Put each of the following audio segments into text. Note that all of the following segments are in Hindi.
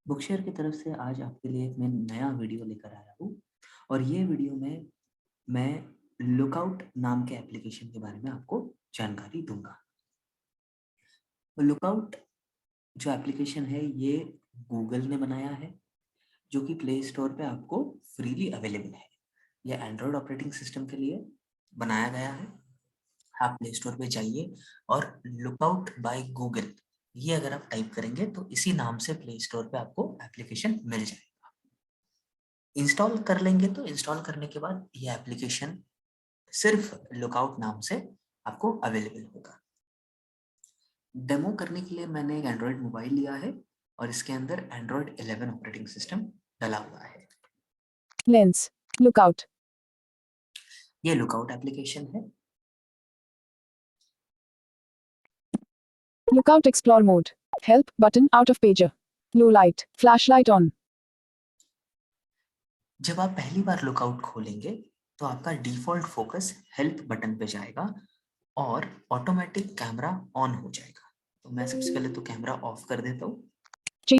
बुकशेयर की तरफ से आज आपके लिए एक मैं नया वीडियो लेकर आया हूँ और ये वीडियो में मैं लुकआउट नाम के एप्लीकेशन के बारे में आपको जानकारी दूंगा। लुकआउट जो एप्लीकेशन है ये गूगल ने बनाया है, जो कि प्ले स्टोर पे आपको फ्रीली अवेलेबल है। ये एंड्रॉयड ऑपरेटिंग सिस्टम के लिए बनाया गया है। आप प्ले स्टोर पे जाइए और लुकआउट बाय गूगल ये अगर आप टाइप करेंगे तो इसी नाम से प्ले स्टोर पे आपको एप्लीकेशन मिल जाएगा। इंस्टॉल कर लेंगे तो इंस्टॉल करने के बाद ये एप्लीकेशन सिर्फ लुकआउट नाम से आपको अवेलेबल होगा। डेमो करने के लिए मैंने एक एंड्रॉयड मोबाइल लिया है और इसके अंदर एंड्रॉयड 11 ऑपरेटिंग सिस्टम डला हुआ है। लेंस लुकआउट ये लुकआउट एप्लीकेशन है। Lookout explore mode help button out of pager low light flashlight on. जब आप पहली बार लुकआउट खोलेंगे तो आपका डिफॉल्ट फोकस हेल्प बटन पे जाएगा और ऑटोमेटिक कैमरा ऑन हो जाएगा। तो मैं सबसे पहले तो कैमरा ऑफ कर देता हूँ।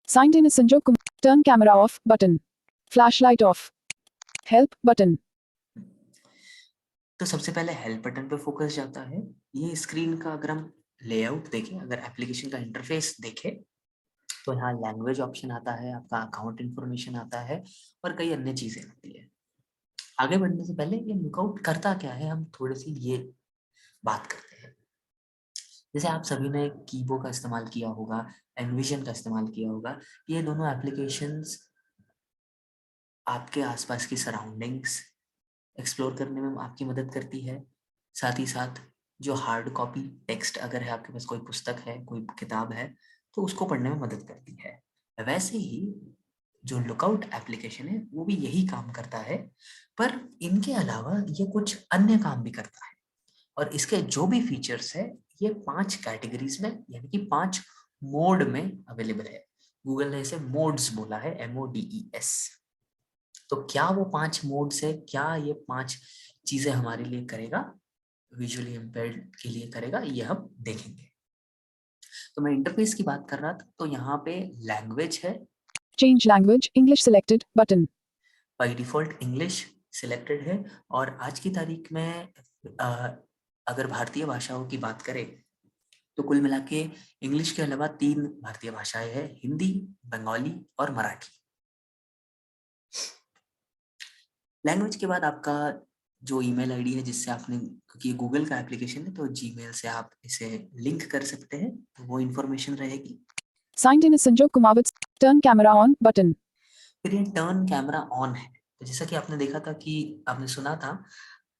साइंड इन संजोग Kumar turn camera off button flashlight of help button. तो सबसे पहले हेल्प बटन पे फोकस जाता है। ये स्क्रीन का अगर हम लेआउट देखें, अगर एप्लीकेशन का इंटरफेस देखें तो यहाँ लैंग्वेज ऑप्शन आता है, आपका अकाउंट इन्फॉर्मेशन आता है और कई अन्य चीजें आती है। आगे बढ़ने से पहले ये लुकआउट करता क्या है, हम थोड़ी सी ये बात करते हैं। जैसे आप सभी ने कीबो का इस्तेमाल किया होगा, एनविजन का इस्तेमाल किया होगा। ये दोनों एप्लीकेशंस आपके आसपास की सराउंडिंग्स एक्सप्लोर करने में आपकी मदद करती है। साथ ही साथ जो हार्ड कॉपी टेक्स्ट अगर है, आपके पास कोई पुस्तक है, कोई किताब है, तो उसको पढ़ने में मदद करती है। वैसे ही जो लुकआउट एप्लीकेशन है वो भी यही काम करता है, पर इनके अलावा ये कुछ अन्य काम भी करता है। और इसके जो भी फीचर्स है ये 5 कैटेगरीज में यानी कि 5 मोड में अवेलेबल है। गूगल ने इसे मोड्स बोला है, MODES। तो क्या वो 5 मोड्स है, क्या ये 5 चीजें हमारे लिए करेगा, विजुअली इम्पेयर्ड के लिए करेगा, ये हम देखेंगे। तो मैं इंटरफेस की बात कर रहा था, तो यहाँ पे लैंग्वेज है। Change language English selected button by default English selected है। और आज की तारीख में अगर भारतीय भाषाओं की बात करें तो कुल मिला के इंग्लिश के अलावा 3 भारतीय भाषाएं हैं, हिंदी, बंगाली और मराठी। लैंग्वेज के बाद आपका जो ईमेल आईडी है जिससे आपने, क्योंकि ये गूगल का एप्लीकेशन है तो जीमेल से आप इसे लिंक कर सकते हैं, तो वो इन्फॉर्मेशन रहेगी। साइंड इन संजोग Kumar turn camera on button. फिर ये टर्न कैमरा ऑन है। तो जैसा कि आपने देखा था कि आपने सुना था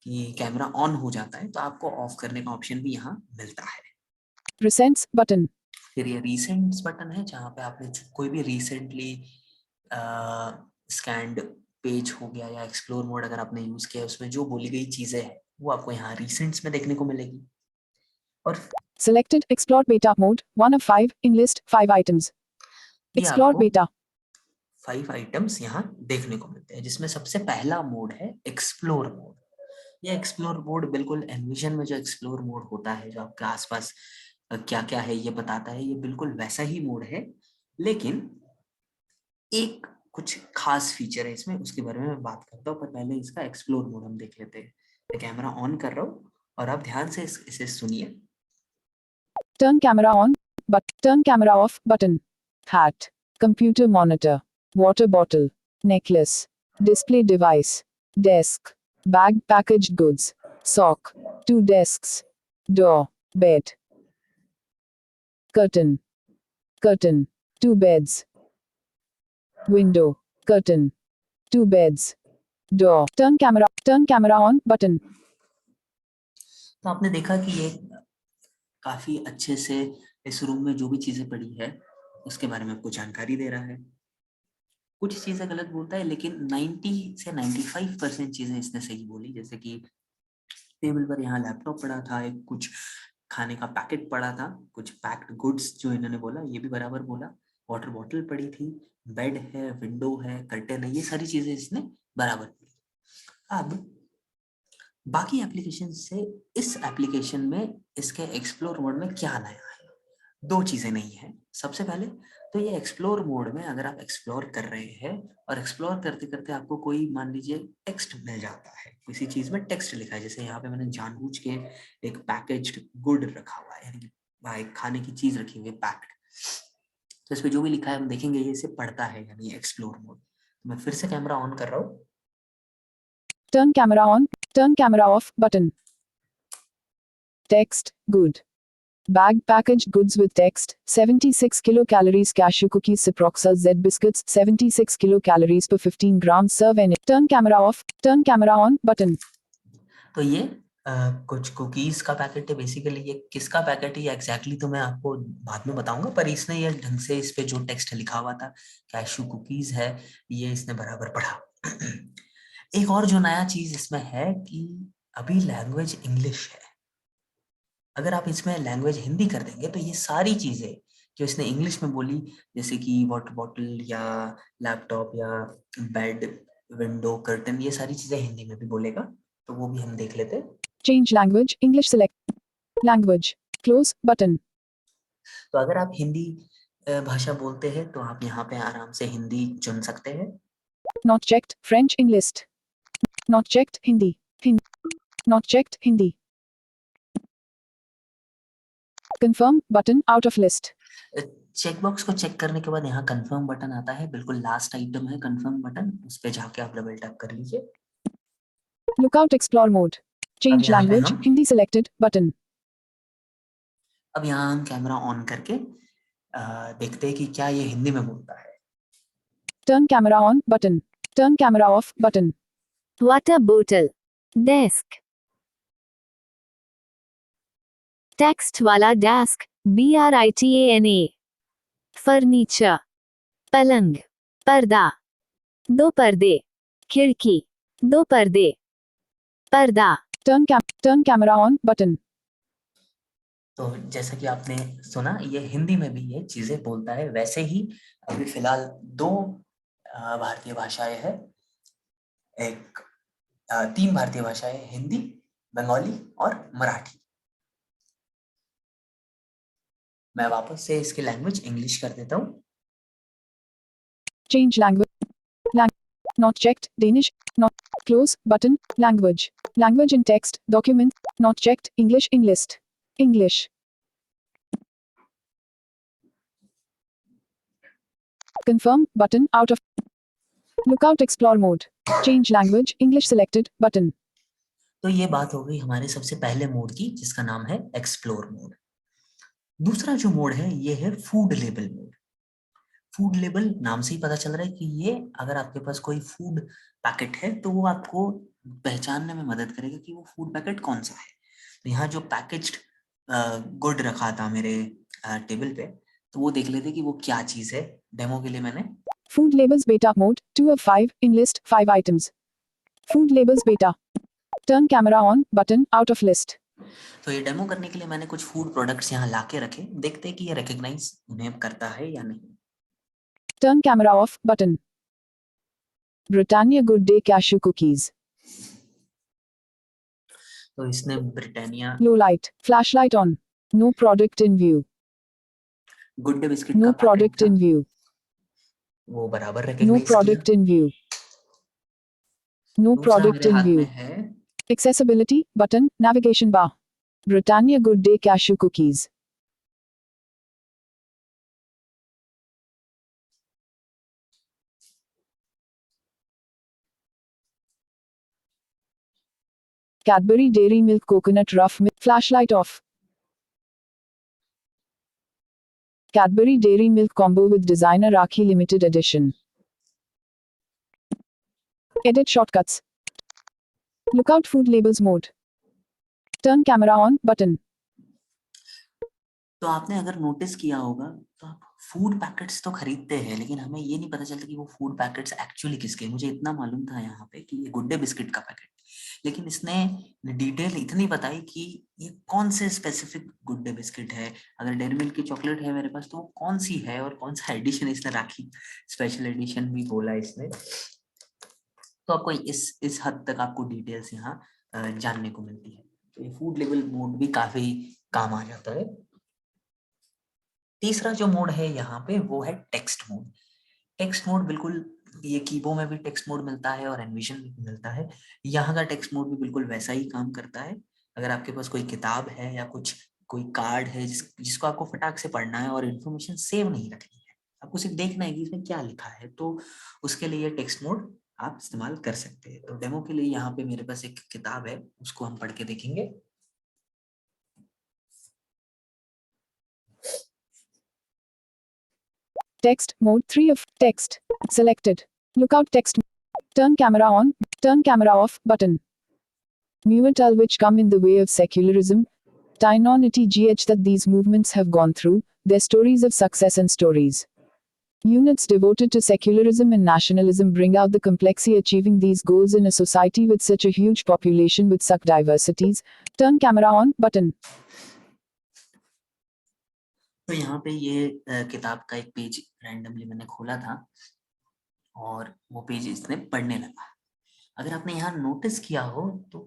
कि कैमरा ऑन हो जाता है तो आपको ऑफ करने का ऑप्शन भी यहाँ मिलता है। रिसेंट्स बटन फिर ये रिसेंट्स बटन है, जहाँ पे आपने कोई भी रिसेंटली स्कैंड पेज हो गया या एक्सप्लोर मोड अगर आपने यूज किया, उसमें जो बोली गई चीजें हैं वो आपको यहाँ रिसेंट्स में देखने को मिलेगी। और selected explore beta mode 1 of 5 in list 5 items ये explore आपको beta 5 आइटम्स यहाँ देखने को मिलते हैं, जिसमें सबसे पहला मोड है एक्सप्लोर मोड। ये एक्सप्लोर मोड बिल्कुल एनविजन में जो एक्सप्लोर मोड होता है, जो आपके आसपास क्या क्या है ये बताता है, ये बिल्कुल वैसा ही मोड है। लेकिन एक कुछ खास फीचर है इसमें, उसके बारे में मैं बात करता हूँ, पर पहले इसका एक्सप्लोर मोड हम देख लेते हैं। मैं कैमरा ऑन कर रहा हूँ और आप ध्यान से इसे सुनिए। turn camera on but turn camera off button hat computer monitor water bottle necklace display device desk bag packaged goods sock 2 desks door bed curtain curtain 2 beds window curtain 2 beds door turn camera on button तो आपने देखा कि ये काफी अच्छे से इस रूम में जो भी चीजें पड़ी है उसके बारे में आपको जानकारी दे रहा है। कुछ चीजें गलत बोलता है, लेकिन 90 से 95% चीजें इसने सही बोली। जैसे कि टेबल पर यहाँ लैपटॉप पड़ा था, एक कुछ खाने का पैकेट पड़ा था, कुछ पैक्ड गुड्स जो इन्होंने बोला ये भी बराबर बोला। वाटर बॉटल पड़ी थी, बेड है, विंडो है, कर्टेन है, ये सारी चीजें इसने बराबर बोली। अब बाकी एप्लीकेशन से इस एप्लीकेशन में इसके एक्सप्लोर मोड में क्या नया है, दो चीजें नहीं है। सबसे पहले तो ये एक्सप्लोर मोड में अगर आप एक्सप्लोर कर रहे हैं और एक्सप्लोर करते करते आपको कोई मान लीजिए टेक्स्ट मिल जाता है, किसी चीज में टेक्स्ट लिखा है, जैसे यहाँ पे मैंने जानबूझ के एक पैकेज्ड गुड रखा हुआ है, यानी कि एक खाने की चीज रखी हुई है पैक्ड, तो इस पे जो भी लिखा है हम देखेंगे ये इसे पढ़ता है, यानी एक्सप्लोर मोड। मैं फिर से कैमरा ऑन कर रहा हूँ। Turn camera on. Turn camera off button. Text, good. Bag packaged goods with text, 76 kilocalories cashew cookies Ciproxa Z biscuits, 76 kilocalories per 15 grams serve and turn camera off, turn camera on button. तो ये कुछ कुकीज का पैकेट है, बेसिकली ये किसका पैकेट है ये एग्जैक्टली तो मैं आपको बाद में बताऊंगा, पर इसने ये ढंग से इस पे जो टेक्स्ट लिखा हुआ था कैशू कुकीज है, ये इसने बराबर पढ़ा। एक और जो नया चीज इसमें है कि अभी लैंग्वेज इंग्लिश है। अगर आप इसमें लैंग्वेज हिंदी कर देंगे तो ये सारी चीजें जो इसने इंग्लिश में बोली, जैसे कि वाटर बॉटल या लैपटॉप या बेड, विंडो, कर्टन, ये सारी चीजें हिंदी में भी बोलेगा, तो वो भी हम देख लेते हैं। Change language, English select. Language. Close button. तो अगर आप हिंदी भाषा बोलते हैं तो आप यहाँ पे आराम से हिंदी चुन सकते हैं। Not checked, French in list. Not checked, Hindi. Hindi. Not checked, Hindi. Confirm button out of list. Check box को चेक करने के बाद यहाँ कंफर्म बटन आता है, बिल्कुल लास्ट आइटम है कंफर्म बटन, उस पे जाके आप डबल टैप कर लीजिए। Lookout explore mode. Change यहाँ पे language, हम Hindi selected button. अब यहाँ हम कैमरा ऑन करके देखते हैं कि क्या ये हिंदी में बोलता है। Turn camera on button. Turn camera off button. Water bottle. Desk. Text wala desk. BRITANA. Furniture. पलंग. पर्दा. दो पर्दे. खिड़की. दो पर्दे. पर्दा. Turn camera on button. तो जैसा कि आपने सुना ये हिंदी में भी ये चीजें बोलता है। वैसे ही अभी फिलहाल दो भारतीय भाषाएं हैं, एक तीन भारतीय भाषाएं, हिंदी, बंगाली और मराठी। मैं वापस से इसकी लैंग्वेज इंग्लिश कर देता हूँ। Change language. Not checked, Danish. Not close button. Language. Language in text. Document. Not checked, English in list. English. Confirm button out of. Lookout explore mode. Change language, English selected button. तो ये बात हो गई हमारे सबसे पहले मोड की, जिसका नाम है एक्सप्लोर मोड। दूसरा जो मोड है ये है food label mode. Food label नाम से ही पता चल रहा है कि ये अगर आपके पास कोई फूड पैकेट है तो वो आपको पहचानने में मदद करेगा कि वो फूड पैकेट कौन सा है। तो यहाँ जो पैकेज्ड गुड रखा था मेरे टेबल पे, तो वो देख लेते कि वो क्या चीज है। डेमो के लिए मैंने Food labels beta mode 2 of 5 in list 5 items. Food labels beta. Turn camera on button out of list. तो ये डेमो करने के लिए मैंने कुछ फूड प्रोडक्ट्स यहाँ लाके रखे, देखते हैं कि ये रिकॉग्नाइज उन्हें करता है या नहीं। Turn camera off button. Britannia Good Day cashew cookies. तो इसने Britannia Low light. Flashlight on. No product in view. Good day biscuit No का पैकेट product था, in view. वो बराबर No रिकॉग्नाइज किया। product in view. No दूसरा product मेरे in हाथ में view. है Accessibility button. Navigation bar. Britannia Good Day cashew cookies. Cadbury Dairy Milk Coconut Rough Milk. Flashlight off. Cadbury Dairy Milk Combo with Designer Rakhi Limited Edition. Edit shortcuts. Lookout food labels mode. Turn camera on button. तो आपने अगर नोटिस किया होगा तो आप फूड पैकेट्स तो खरीदते हैं, लेकिन हमें ये नहीं पता चलता कि वो फूड पैकेट्स एक्चुअली किसके। मुझे इतना मालूम था यहाँ पे कि ये गुड डे बिस्किट का पैकेट, लेकिन इसने डिटेल इतनी बताई कि ये कौन से स्पेसिफिक गुड डे बिस्किट है। अगर डेयरी मिल्क की चॉकलेट है मेरे पास तो वो कौन सी है और कौन सा एडिशन इसने राखी, स्पेशल एडिशन भी बोला इसने। तो आपको इस हद तक आपको डिटेल्स यहाँ जानने को मिलती है। तो ये फूड लेवल मोड भी काफी काम आ जाता है। तीसरा जो मोड है यहाँ पे वो है टेक्स्ट मोड। टेक्स्ट मोड बिल्कुल ये कीबो में भी टेक्स्ट मोड मिलता है और एनविजन में भी मिलता है। यहाँ का टेक्स्ट मोड भी बिल्कुल वैसा ही काम करता है। अगर आपके पास कोई किताब है या कुछ कोई कार्ड है जिसको आपको फटाक से पढ़ना है और इन्फॉर्मेशन सेव नहीं रखनी है, आपको सिर्फ देखना है कि इसमें क्या लिखा है, तो उसके लिए टेक्स्ट मोड आप इस्तेमाल कर सकते हैं। तो डेमो के लिए यहाँ पे मेरे पास एक किताब है, उसको हम पढ़ के देखेंगे। Text mode 3 of text selected. Lookout text. Turn camera on, turn camera off button. Mute all which come in the way of secularism. Tyne on ETGH that these movements have gone through, their stories of success and stories. Units devoted to secularism and nationalism bring out the complexity achieving these goals in a society with such a huge population with such diversities. Turn camera on button. तो यहाँ पे ये किताब का एक पेज रैंडमली मैंने खोला था और वो पेज इसने पढ़ने लगा। अगर आपने यहाँ नोटिस किया हो तो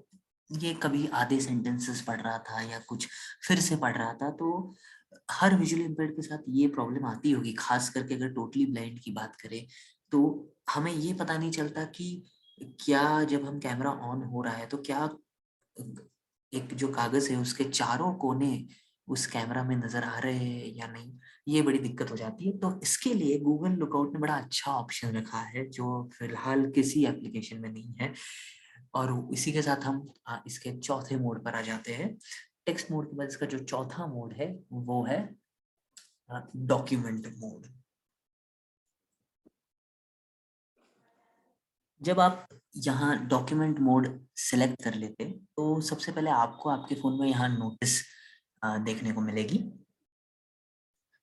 ये कभी आधे सेंटेंसेस पढ़ रहा था या कुछ फिर से पढ़ रहा था। तो हर विजुअली इम्पेयर्ड के साथ ये प्रॉब्लम आती होगी, खास करके अगर टोटली ब्लाइंड की बात करें तो हमें ये पता नहीं चलता कि क्या जब हम कैमरा ऑन हो रहा है तो क्या एक जो कागज है उसके चारों कोने उस कैमरा में नजर आ रहे हैं या नहीं। ये बड़ी दिक्कत हो जाती है। तो इसके लिए गूगल लुकआउट ने बड़ा अच्छा ऑप्शन रखा है जो फिलहाल किसी एप्लीकेशन में नहीं है। और इसी के साथ हम इसके चौथे मोड पर आ जाते हैं। टेक्स्ट मोड के बाद इसका जो चौथा मोड है वो है डॉक्यूमेंट मोड। जब आप यहाँ डॉक्यूमेंट मोड सिलेक्ट कर लेते तो सबसे पहले आपको आपके फोन में यहाँ नोटिस देखने को मिलेगी।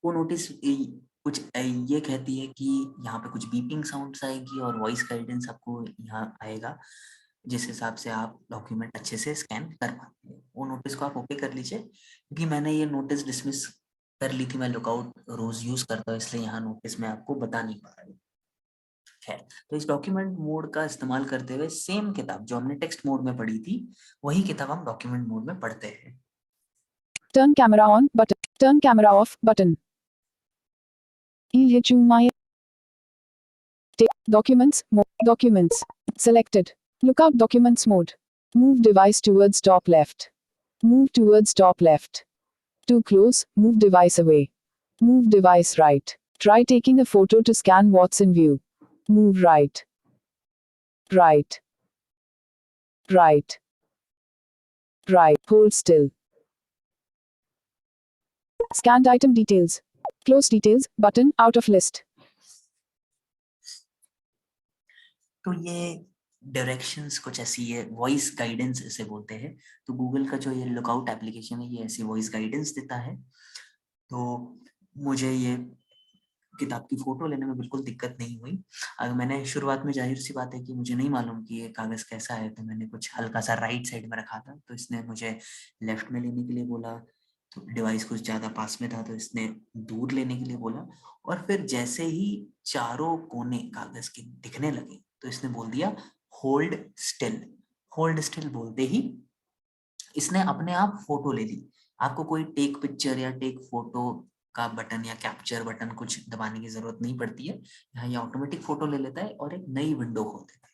वो नोटिस कुछ ये कहती है कि यहाँ पे कुछ बीपिंग साउंड्स आएगी और वॉइस गाइडेंस आपको यहाँ आएगा, जिस हिसाब से आप डॉक्यूमेंट अच्छे से स्कैन कर पाते हैं। वो नोटिस को आप ओके कर लीजिए, क्योंकि मैंने ये नोटिस डिसमिस कर ली थी। मैं लुकआउट रोज यूज करता हूँ, इसलिए यहाँ नोटिस मैं आपको बता नहीं पा रहा हूँ। है तो इस डॉक्यूमेंट मोड का इस्तेमाल करते हुए सेम किताब जो हमने टेक्स्ट मोड में पढ़ी थी वही किताब हम डॉक्यूमेंट मोड में पढ़ते हैं। Turn camera on button. Turn camera off button. Documents mode. Documents selected. Lookout documents mode. Move device towards top left. Move towards top left. Too close, move device away. Move device right. Try taking a photo to scan what's in view. Move right. Right. Right. Right. Hold still. Scanned item details. Close details button out of list. तो ये डायरेक्शंस कुछ ऐसी है, वॉइस गाइडेंस इसे बोलते हैं। तो गूगल का जो ये लुकआउट एप्लीकेशन है ये ऐसी वॉइस गाइडेंस देता है। तो मुझे ये किताब की फोटो लेने में बिल्कुल दिक्कत नहीं हुई। अगर मैंने शुरुआत में, जाहिर सी बात है कि मुझे नहीं मालूम कि ये कागज कैसा है, तो मैंने कुछ हल्का सा राइट साइड में रखा था, तो इसने मुझे लेफ्ट में लेने के लिए बोला। तो डिवाइस कुछ ज्यादा पास में था तो इसने दूर लेने के लिए बोला। और फिर जैसे ही चारों कोने कागज के दिखने लगे तो इसने बोल दिया होल्ड स्टिल। होल्ड स्टिल बोलते ही इसने अपने आप फोटो ले ली। आपको कोई टेक पिक्चर या टेक फोटो का बटन या कैप्चर बटन कुछ दबाने की जरूरत नहीं पड़ती है। यहाँ ये ऑटोमेटिक फोटो ले लेता है और एक नई विंडो खोल देता है।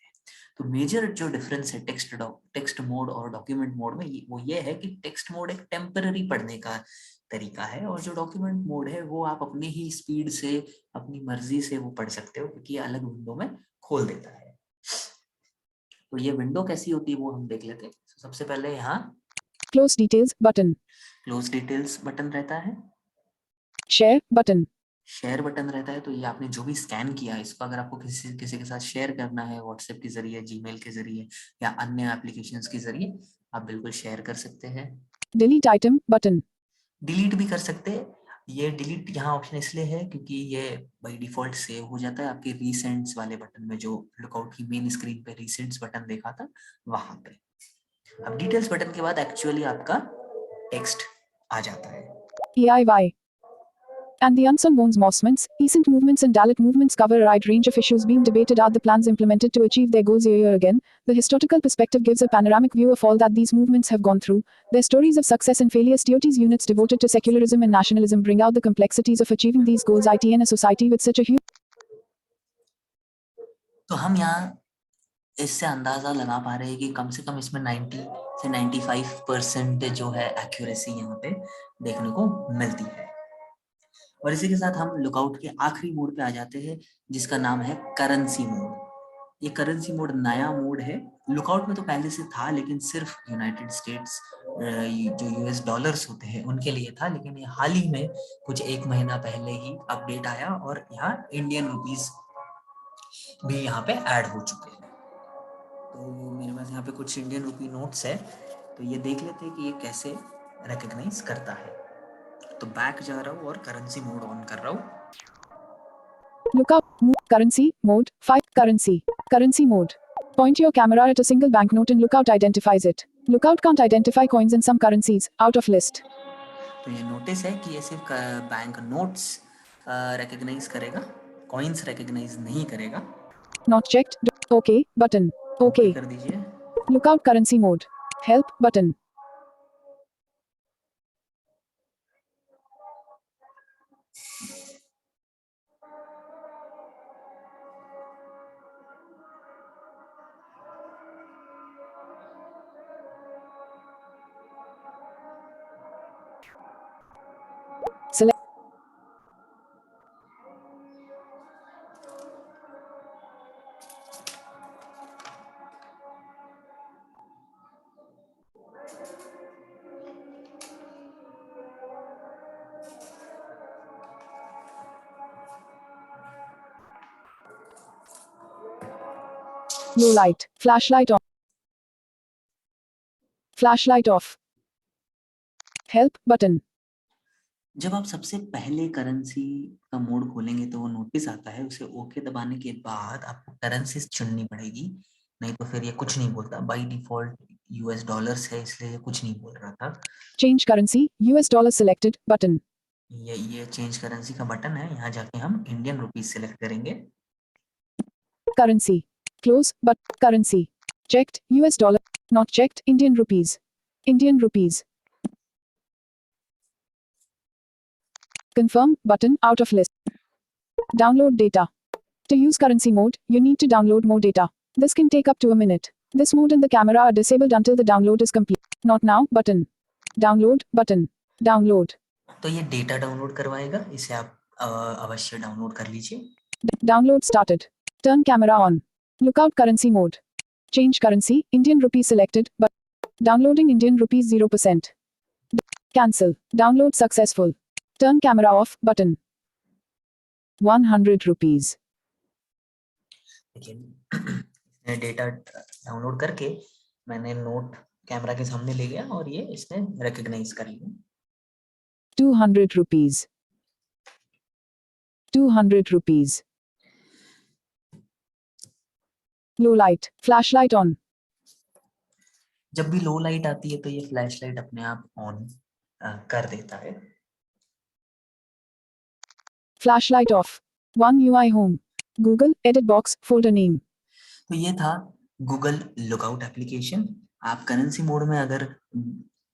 तो मेजर जो डिफरेंस है टेक्स्ट मोड और डॉक्यूमेंट मोड में वो ये है कि टेक्स्ट मोड एक टेम्पररी पढ़ने का तरीका है, और जो डॉक्यूमेंट मोड है वो आप अपनी ही स्पीड से अपनी मर्जी से वो पढ़ सकते हो, क्योंकि ये अलग विंडो में खोल देता है। तो ये विंडो कैसी होती है वो हम देख लेते हैं। सबसे पहले यहाँ Close details button. Close details button रहता है, Share button. शेयर बटन रहता है। तो ये आपने जो भी स्कैन किया इसको अगर आपको किसी किसी के साथ शेयर करना है व्हाट्सएप के जरिए, जीमेल के जरिए या अन्य एप्लीकेशंस के जरिए, आप बिल्कुल शेयर कर सकते हैं। Delete item button. डिलीट भी कर सकते हैं। ये डिलीट यहाँ ऑप्शन इसलिए है क्योंकि ये बाय डिफॉल्ट सेव हो जाता है आपके रीसेंट्स वाले बटन में, जो लुकआउट की मेन स्क्रीन पे रीसेंट्स बटन देखा था वहां पे। अब डिटेल्स बटन के बाद एक्चुअली आपका टेक्स्ट आ जाता है। EIY. And the unsung Bones movements, Ecent movements and Dalit movements cover a wide range of issues being debated. Are the plans implemented to achieve their goals year again? The historical perspective gives a panoramic view of all that these movements have gone through. Their stories of success and failures. DOT's units devoted to secularism and nationalism bring out the complexities of achieving these goals. IT in a society with such a huge. तो हम यहाँ इससे अंदाजा लगा पा रहे हैं कि कम से कम इसमें 90 से 95% जो है एक्यूरेसी यहाँ पे देखने को मिलती है। और इसी के साथ हम लुकआउट के आखिरी मोड पे आ जाते हैं, जिसका नाम है करेंसी मोड। ये करेंसी मोड नया मोड है। लुकआउट में तो पहले से था, लेकिन सिर्फ यूनाइटेड स्टेट्स जो यूएस डॉलर्स होते हैं उनके लिए था, लेकिन ये हाल ही में कुछ 1 महीना पहले ही अपडेट आया और यहाँ इंडियन रुपीस भी यहाँ पे ऐड हो चुके हैं। तो मेरे पास यहाँ पे कुछ इंडियन रुपी नोट्स है, तो ये देख लेते हैं कि ये कैसे रिकॉग्नाइज करता है। तो बैक जा रहा हूँ और करेंसी मोड ऑन कर रहा हूँ। Lookup, currency, mode, 5, currency mode. Point your camera at a single banknote and Lookout identifies it. Lookout can't identify coins in some currencies, out of list. तो ये नोटिस है कि ये सिर्फ बैंक नोट्स रिकॉग्नाइज करेगा, कॉइन्स रिकॉग्नाइज नहीं करेगा। Not checked. Okay, button. Okay. कर दीजिए। Lookout currency mode. Help button. Select. Low light. Flashlight on. Flashlight off. Help button. जब आप सबसे पहले करेंसी का मोड खोलेंगे तो वो नोटिस आता है, उसे ओके दबाने के बाद आपको करेंसी चुननी पड़ेगी, नहीं तो फिर ये कुछ नहीं बोलता। बाय डिफॉल्ट यूएस डॉलर्स है, इसलिए ये कुछ नहीं बोल रहा था। Change currency, US dollar selected, button. ये चेंज करेंसी का बटन है, यहाँ जाके हम इंडियन रुपीस सिलेक्ट करेंगे। Currency. Close, but currency. Checked, US dollar. Not checked, Indian rupees. Indian rupees. Confirm, button, out of list. Download data. To use currency mode, you need to download more data. This can take up to a minute. This mode and the camera are disabled until the download is complete. Not now, button. Download, button. Download. तो ये डेटा डाउनलोड करवाएगा, इसे आप अवश्य डाउनलोड कर लीजिए। Download started. Turn camera on. Lookout currency mode. Change currency, Indian rupee selected, but downloading Indian rupees 0%. Cancel. Download successful. Turn camera off, button. 100 rupees. देखिए डेटा डाउनलोड करके मैंने नोट कैमरा के सामने ले गया और ये इसने रिकॉग्नाइज कर लिया। 200 rupees. 200 rupees. Low light. Flashlight on. जब भी लो लाइट आती है तो ये फ्लैश लाइट अपने आप ऑन कर देता है। Flashlight off. One UI home. Google, edit box, folder name. तो ये था गूगल लुकआउट एप्लीकेशन। आप करेंसी मोड में अगर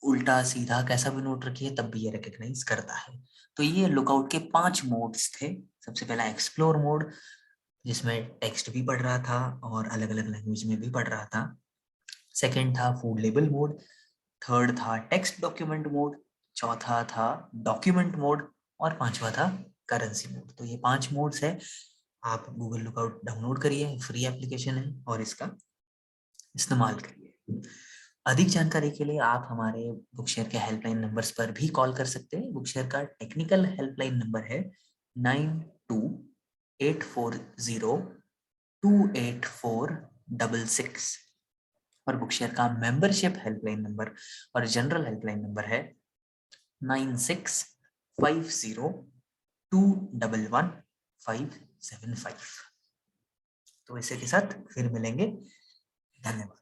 उल्टा सीधा कैसा भी नोट रखिए तब भी ये रिकॉग्नाइज करता है। तो ये लुकआउट के 5 मोड्स थे। सबसे पहला एक्सप्लोर मोड, जिसमें टेक्स्ट भी पढ़ रहा था और अलग अलग लैंग्वेज में भी पढ़ रहा था। सेकंड था फूड लेबल मोड, थर्ड था टेक्स्ट डॉक्यूमेंट मोड, चौथा था डॉक्यूमेंट मोड और पांचवा था करेंसी मोड। तो ये 5 मोड्स है। आप गूगल लुकआउट डाउनलोड करिए, फ्री एप्लीकेशन है और इसका इस्तेमाल करिए। अधिक जानकारी के लिए आप हमारे बुकशेयर के हेल्पलाइन नंबर्स पर भी कॉल कर सकते हैं। बुकशेयर का टेक्निकल हेल्पलाइन नंबर है 9284028466 और बुकशेयर का मेंबरशिप हेल्पलाइन नंबर और जनरल हेल्पलाइन नंबर है 9650211575। तो इसी के साथ फिर मिलेंगे। धन्यवाद।